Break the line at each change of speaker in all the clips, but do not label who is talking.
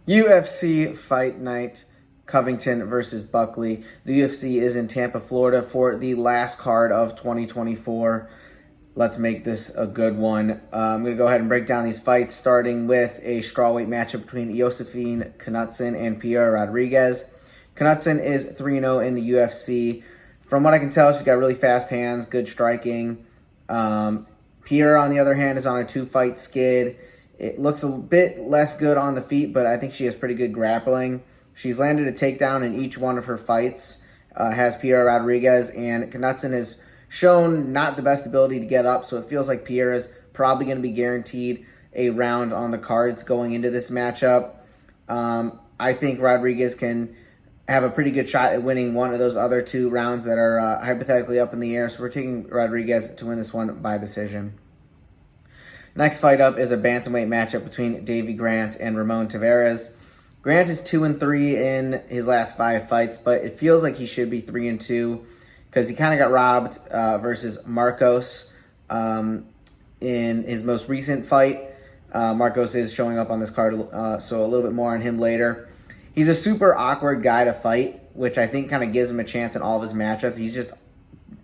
UFC Fight Night, Covington versus Buckley. The UFC is in Tampa, Florida for the last card of 2024. Let's make this a good one. I'm going to go ahead and break down these fights, starting with a strawweight matchup between Josefine, Knutsson, and Piera Rodriguez. Knutsson is 3-0 in the UFC. From what I can tell, she's got really fast hands, good striking. Piera, on the other hand, is on a 2-fight skid. It looks a bit less good on the feet, but I think she has pretty good grappling. She's landed a takedown in each one of her fights, has Piera Rodriguez, and Knutsson has shown not the best ability to get up, so it feels like Piera's probably going to be guaranteed a round on the cards going into this matchup. I think Rodriguez can have a pretty good shot at winning one of those other two rounds that are hypothetically up in the air, so we're taking Rodriguez to win this one by decision. Next fight up is a bantamweight matchup between Davey Grant and Ramon Taveras. Grant is 2-3 in his last 5 fights, but it feels like he should be 3-2 because he kind of got robbed versus Marcos in his most recent fight. Marcos is showing up on this card, so a little bit more on him later. He's a super awkward guy to fight, which I think kind of gives him a chance in all of his matchups.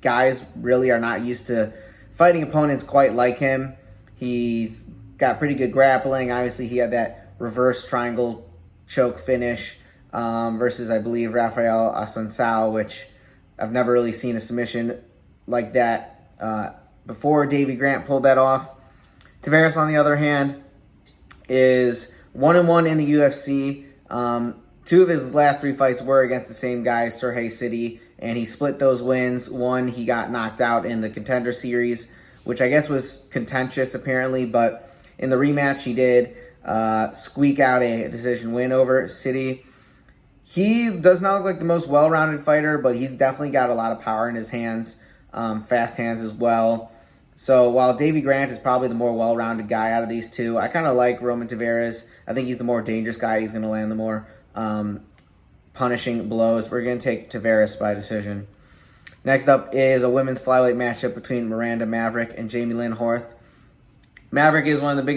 Guys really are not used to fighting opponents quite like him. He's got pretty good grappling. Obviously, he had that reverse triangle choke finish versus, I believe, Rafael Assunção, which I've never really seen a submission like that before. Davey Grant pulled that off. Taveras, on the other hand, is 1-1 in the UFC. 2 of his last 3 fights were against the same guy, Sergey City, and he split those wins. One, he got knocked out in the Contender Series, which I guess was contentious apparently, but in the rematch he did squeak out a decision win over City. He does not look like the most well-rounded fighter, but he's definitely got a lot of power in his hands, fast hands as well. So while Davey Grant is probably the more well-rounded guy out of these two, I kind of like Roman Taveras. I think he's the more dangerous guy. He's going to land the more punishing blows. We're going to take Taveras by decision. Next up is a women's flyweight matchup between Miranda Maverick and Jamey-Lyn Horth. Maverick is one of the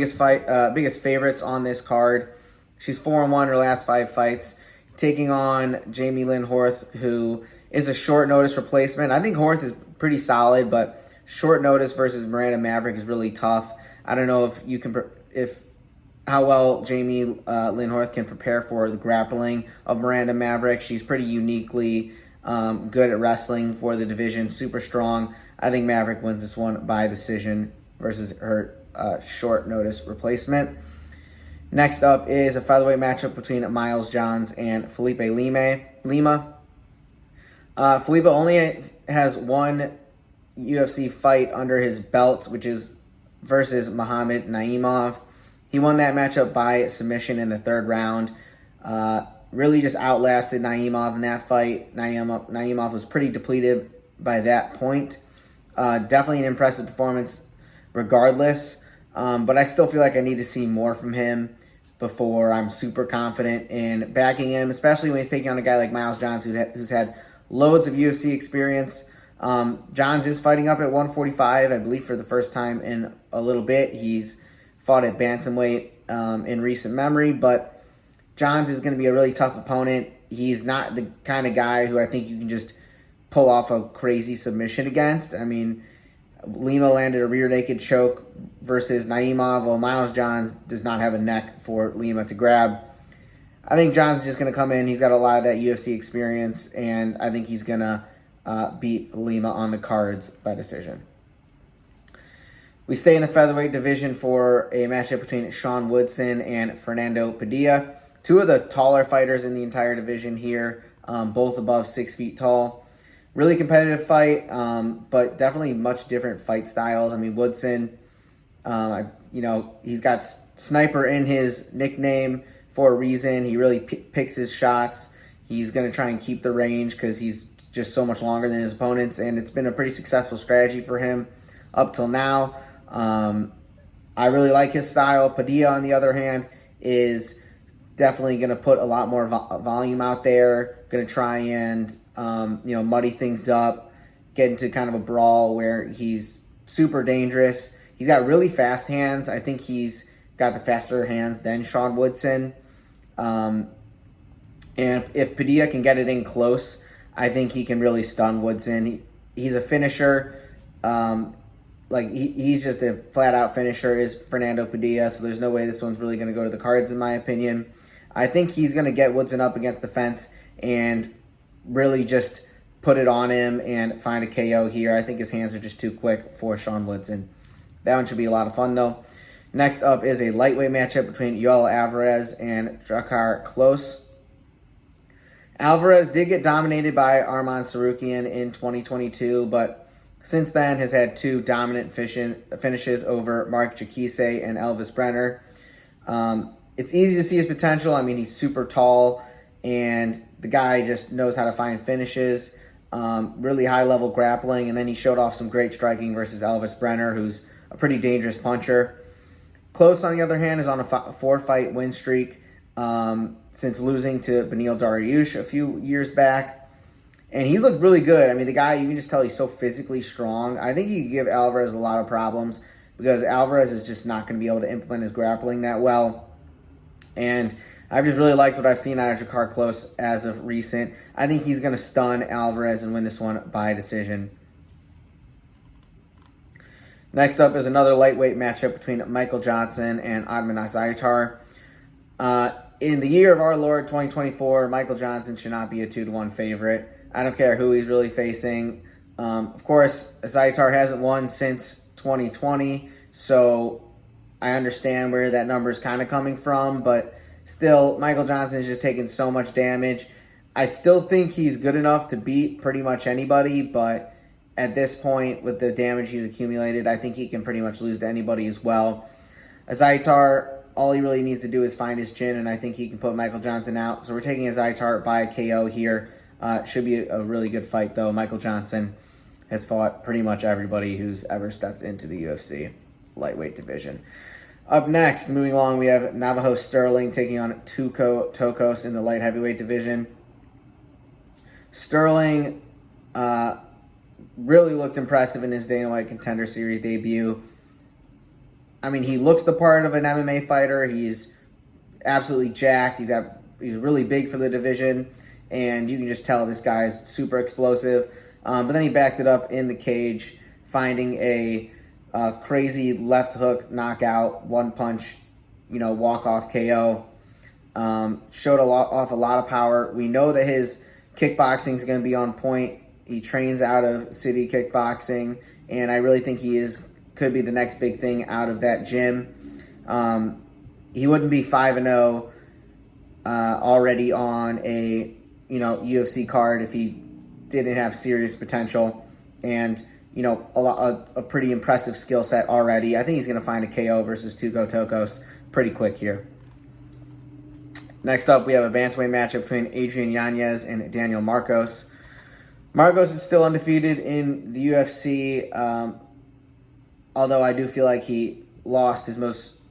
biggest favorites on this card. She's 4-1 her last 5 fights, taking on Jamey-Lyn Horth, who is a short notice replacement. I think Horth is pretty solid, but short notice versus Miranda Maverick is really tough. I don't know how well Jamey-Lyn Horth can prepare for the grappling of Miranda Maverick. She's pretty uniquely good at wrestling for the division, super strong. I think Maverick wins this one by decision versus her short notice replacement. Next up is a featherweight matchup between Miles Johns and Felipe Lima. Felipe only has one UFC fight under his belt, which is versus Muhammad Naimov. He won that matchup by submission in the 3rd round. Really just outlasted Naimov in that fight. Naimov was pretty depleted by that point. Definitely an impressive performance regardless. But I still feel like I need to see more from him before I'm super confident in backing him, especially when he's taking on a guy like Miles Johns who's had loads of UFC experience. Johns is fighting up at 145, I believe, for the first time in a little bit. He's fought at bantamweight in recent memory, but Johns is going to be a really tough opponent. He's not the kind of guy who I think you can just pull off a crazy submission against. I mean, Lima landed a rear naked choke versus Naimov, while Miles Johns does not have a neck for Lima to grab. I think Johns is just going to come in. He's got a lot of that UFC experience, and I think he's going to beat Lima on the cards by decision. We stay in the featherweight division for a matchup between Sean Woodson and Fernando Padilla. 2 of the taller fighters in the entire division here, both above 6 feet tall. Really competitive fight, but definitely much different fight styles. I mean, Woodson, he's got Sniper in his nickname for a reason. He really picks his shots. He's going to try and keep the range because he's just so much longer than his opponents, and it's been a pretty successful strategy for him up till now. I really like his style. Padilla, on the other hand, is definitely going to put a lot more volume out there, going to try and muddy things up, get into kind of a brawl where he's super dangerous. He's got really fast hands. I think he's got the faster hands than Sean Woodson. And if Padilla can get it in close, I think he can really stun Woodson. He's a finisher. He's just a flat-out finisher, is Fernando Padilla, so there's no way this one's really going to go to the cards, in my opinion. I think he's going to get Woodson up against the fence and really just put it on him and find a KO here. I think his hands are just too quick for Sean Woodson. That one should be a lot of fun, though. Next up is a lightweight matchup between Yoel Álvarez and Drakkar Klose. Álvarez did get dominated by Arman Tsarukyan in 2022, but since then has had two dominant finishes over Mark Jakise and Elvis Brenner. It's easy to see his potential. I mean, he's super tall, and the guy just knows how to find finishes. Really high-level grappling, and then he showed off some great striking versus Elvis Brenner, who's a pretty dangerous puncher. Klose, on the other hand, is on a 4-fight win streak since losing to Beneil Dariush a few years back. And he's looked really good. I mean, the guy, you can just tell he's so physically strong. I think he could give Álvarez a lot of problems because Álvarez is just not going to be able to implement his grappling that well. And I've just really liked what I've seen out of Drakkar Klose as of recent. I think he's going to stun Álvarez and win this one by decision. Next up is another lightweight matchup between Michael Johnson and Ottman Azaitar. In the year of our Lord 2024, Michael Johnson should not be a 2-1 favorite. I don't care who he's really facing. Of course, Azaitar hasn't won since 2020, so I understand where that number is kind of coming from, but still, Michael Johnson is just taking so much damage. I still think he's good enough to beat pretty much anybody, but at this point, with the damage he's accumulated, I think he can pretty much lose to anybody as well. Azaitar, all he really needs to do is find his chin, and I think he can put Michael Johnson out. So we're taking Azaitar by KO here. Should be a really good fight, though. Michael Johnson has fought pretty much everybody who's ever stepped into the UFC lightweight division. Up next, moving along, we have Navajo Stirling taking on Tuco Tokkos in the light heavyweight division. Stirling really looked impressive in his Dana White Contender Series debut. I mean, he looks the part of an MMA fighter. He's absolutely jacked. He's really big for the division, and you can just tell this guy's super explosive. But then he backed it up in the cage, finding a crazy left hook knockout, one punch, walk-off KO. Showed off a lot of power. We know that his kickboxing is going to be on point. He trains out of City Kickboxing, and I really think he could be the next big thing out of that gym. He wouldn't be 5-0 already on a UFC card if he didn't have serious potential and a pretty impressive skill set already. I think he's going to find a KO versus Tuco Tokkos pretty quick here. Next up, we have a bantamweight matchup between Adrian Yanez and Daniel Marcos. Marcos is still undefeated in the UFC, although I do feel like he lost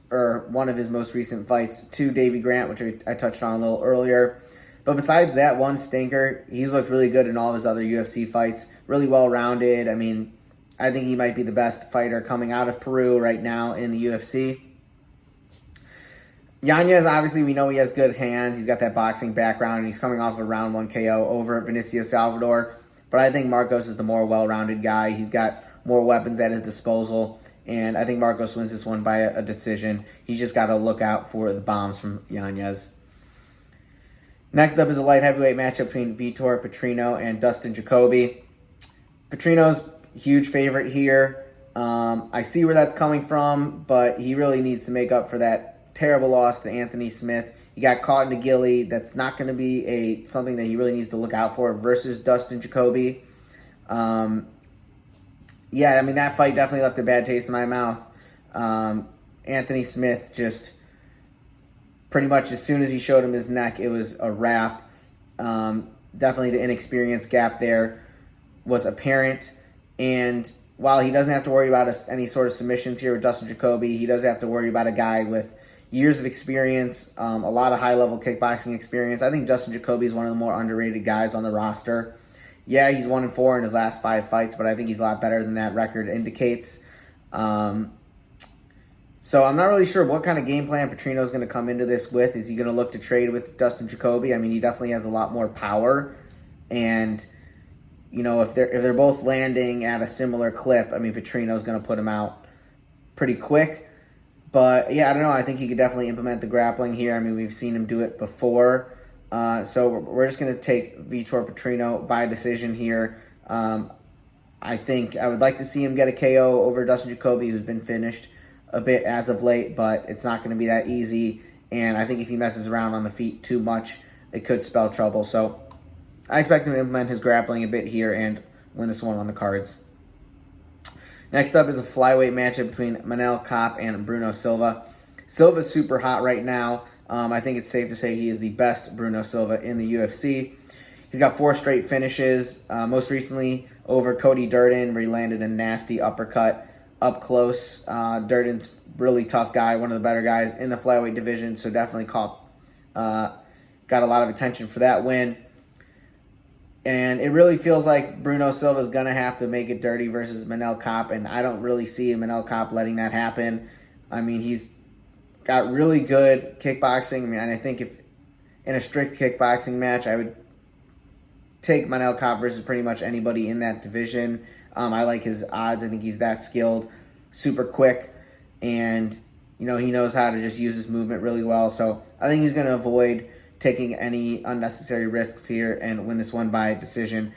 one of his most recent fights to Davey Grant, which I touched on a little earlier. But besides that one stinker, he's looked really good in all of his other UFC fights. Really well-rounded. I mean, I think he might be the best fighter coming out of Peru right now in the UFC. Yanez, obviously, we know he has good hands. He's got that boxing background, and he's coming off a round 1 KO over Vinicius Salvador. But I think Marcos is the more well-rounded guy. He's got more weapons at his disposal, and I think Marcos wins this one by a decision. He's just got to look out for the bombs from Yanez. Next up is a light heavyweight matchup between Vitor Petrino and Dustin Jacoby. Petrino's huge favorite here. I see where that's coming from, but he really needs to make up for that terrible loss to Anthony Smith. He got caught in a gilly. That's not going to be something that he really needs to look out for versus Dustin Jacoby. That fight definitely left a bad taste in my mouth. Anthony Smith just pretty much as soon as he showed him his neck, it was a wrap. Definitely the inexperience gap there was apparent. And while he doesn't have to worry about any sort of submissions here with Dustin Jacoby, he does have to worry about a guy with years of experience, a lot of high-level kickboxing experience. I think Dustin Jacoby is one of the more underrated guys on the roster. Yeah, he's 1-4 in his last 5 fights, but I think he's a lot better than that record indicates. So I'm not really sure what kind of game plan Petrino is going to come into this with. Is he going to look to trade with Dustin Jacoby? I mean, he definitely has a lot more power, and if they're both landing at a similar clip, I mean, Petrino's going to put him out pretty quick. But yeah, I don't know. I think he could definitely implement the grappling here. I mean, we've seen him do it before. So we're just going to take Vitor Petrino by decision here. I think I would like to see him get a KO over Dustin Jacoby, who's been finished a bit as of late, but it's not going to be that easy. And I think if he messes around on the feet too much, it could spell trouble. So I expect him to implement his grappling a bit here and win this one on the cards. Next up is a flyweight matchup between Manel Kape and Bruno Silva. Silva's super hot right now. I think it's safe to say he is the best Bruno Silva in the UFC. He's got 4 straight finishes, most recently over Cody Durden, where he landed a nasty uppercut up close. Durden's really tough guy, one of the better guys in the flyweight division, so definitely got a lot of attention for that win. And it really feels like Bruno Silva's going to have to make it dirty versus Manel Kape, and I don't really see Manel Kape letting that happen. I mean, he's got really good kickboxing. I mean, and I think if in a strict kickboxing match, I would take Manel Kape versus pretty much anybody in that division. I like his odds. I think he's that skilled, super quick, and he knows how to just use his movement really well. So I think he's going to avoid taking any unnecessary risks here and win this one by decision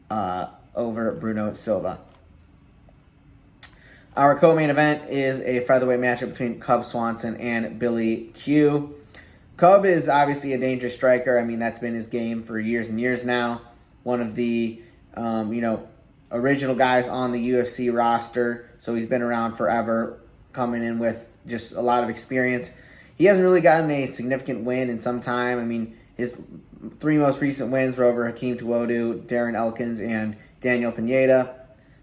over Bruno Silva. Our co-main event is a featherweight matchup between Cub Swanson and Billy Q. Cub is obviously a dangerous striker. I mean, that's been his game for years and years now. One of the, original guys on the UFC roster. So he's been around forever, coming in with just a lot of experience. He hasn't really gotten a significant win in some time. I mean, his 3 most recent wins were over Hakeem Tuwodu, Darren Elkins, and Daniel Pineda.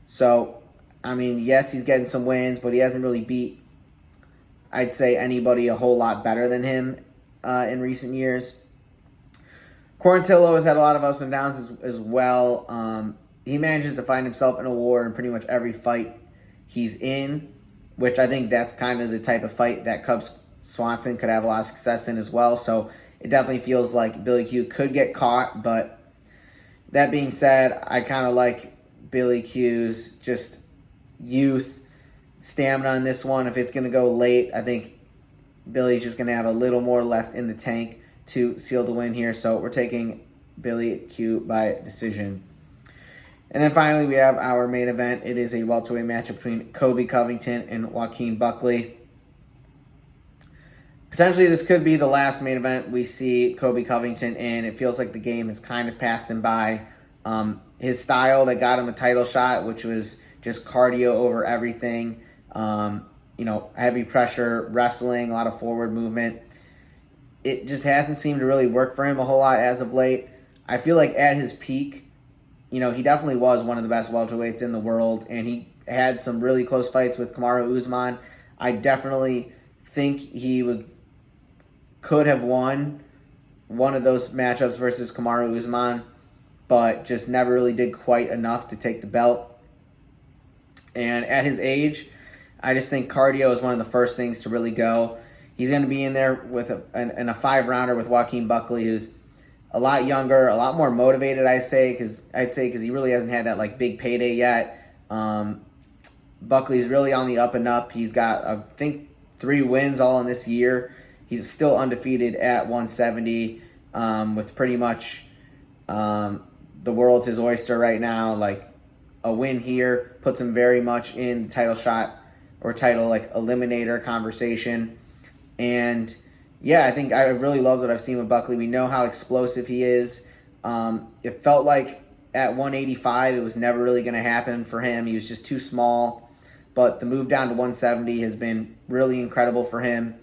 So, I mean, yes, he's getting some wins, but he hasn't really beat, I'd say, anybody a whole lot better than him in recent years. Quarantillo has had a lot of ups and downs as well. He manages to find himself in a war in pretty much every fight he's in, which I think that's kind of the type of fight that Cubs Swanson could have a lot of success in as well. So it definitely feels like Billy Q could get caught. But that being said, I kind of like Billy Q's just youth, stamina in this one. If it's going to go late, I think Billy's just going to have a little more left in the tank to seal the win here. So we're taking Billy Q by decision. And then finally, we have our main event. It is a welterweight matchup between Colby Covington and Joaquin Buckley. Potentially, this could be the last main event we see Colby Covington in. It feels like the game has kind of passed him by. His style that got him a title shot, which was just cardio over everything, heavy pressure, wrestling, a lot of forward movement. It just hasn't seemed to really work for him a whole lot as of late. I feel like at his peak, he definitely was one of the best welterweights in the world, and he had some really close fights with Kamaru Usman. I definitely think he could have won one of those matchups versus Kamaru Usman, but just never really did quite enough to take the belt. And at his age, I just think cardio is one of the first things to really go. He's going to be in there with in a 5-rounder with Joaquin Buckley, who's a lot younger, a lot more motivated, I'd say, because he really hasn't had that big payday yet. Buckley's really on the up and up. He's got, I think, 3 wins all in this year. He's still undefeated at 170, with pretty much the world's his oyster right now. A win here puts him very much in the title shot or title eliminator conversation. And yeah, I think I really loved what I've seen with Buckley. We know how explosive he is. It felt like at 185 it was never really going to happen for him. He was just too small. But the move down to 170 has been really incredible for him.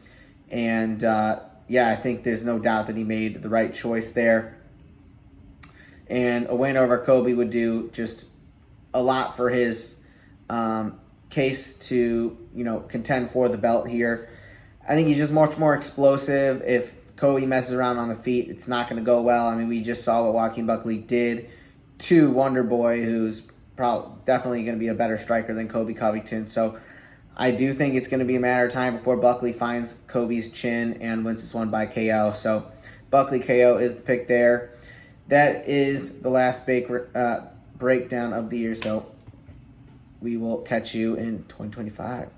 And I think there's no doubt that he made the right choice there. And a win over Colby would do just a lot for his case to, contend for the belt here. I think he's just much more explosive. If Colby messes around on the feet, it's not going to go well. I mean, we just saw what Joaquin Buckley did to Wonder Boy, who's definitely going to be a better striker than Colby Covington. So I do think it's going to be a matter of time before Buckley finds Colby's chin and wins this one by KO. So Buckley KO is the pick there. That is the last breakdown of the year. So we will catch you in 2025.